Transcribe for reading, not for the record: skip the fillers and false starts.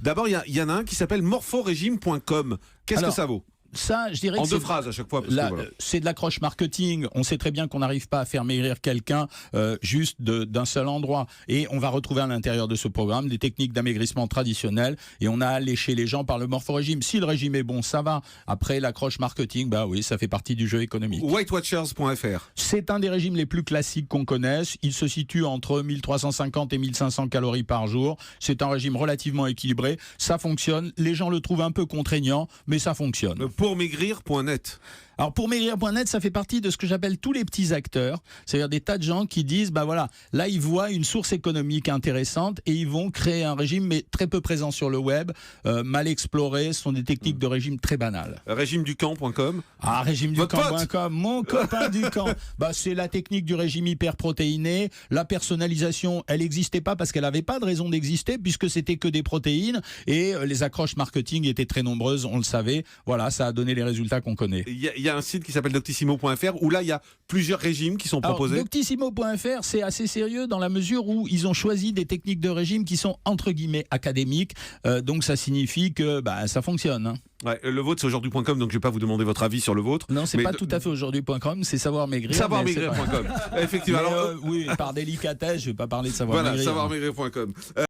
D'abord, il y en a un qui s'appelle morphorégime.com. Qu'est-ce que ça vaut ? Ça, je dirais en que deux phrases à chaque fois. C'est de l'accroche marketing. On sait très bien qu'on n'arrive pas à faire maigrir quelqu'un juste d'un seul endroit. Et on va retrouver à l'intérieur de ce programme des techniques d'amaigrissement traditionnelles. Et on a alléché les gens par le morphorégime. Si le régime est bon, ça va. Après, l'accroche marketing, bah oui, ça fait partie du jeu économique. WeightWatchers.fr. C'est un des régimes les plus classiques qu'on connaisse. Il se situe entre 1350 et 1500 calories par jour. C'est un régime relativement équilibré. Ça fonctionne. Les gens le trouvent un peu contraignant, mais ça fonctionne. Pourmaigrir.net. Alors pourmaigrir.net, ça fait partie de ce que j'appelle tous les petits acteurs, c'est-à-dire des tas de gens qui disent, bah voilà, là ils voient une source économique intéressante et ils vont créer un régime, mais très peu présent sur le web, mal exploré, ce sont des techniques de régime très banales. Régimeducamp.com. Ah, régimeducamp.com, mon copain du camp. Bah, c'est la technique du régime hyperprotéiné. La personnalisation, elle n'existait pas parce qu'elle n'avait pas de raison d'exister puisque c'était que des protéines et les accroches marketing étaient très nombreuses, on le savait. Voilà, ça a donné les résultats qu'on connaît. Il y a un site qui s'appelle Doctissimo.fr où là il y a plusieurs régimes qui sont proposés. Alors, Doctissimo.fr, c'est assez sérieux dans la mesure où ils ont choisi des techniques de régime qui sont entre guillemets académiques. Donc ça signifie que ça fonctionne. Hein. Ouais, le vôtre c'est aujourd'hui.com, donc je vais pas vous demander votre avis sur le vôtre. Non, c'est pas tout à fait aujourd'hui.com, c'est savoir-maigrir. Savoir-maigrir.com. Effectivement. Oui, par délicatesse, je vais pas parler de savoir-maigrir. Voilà, savoir-maigrir.com.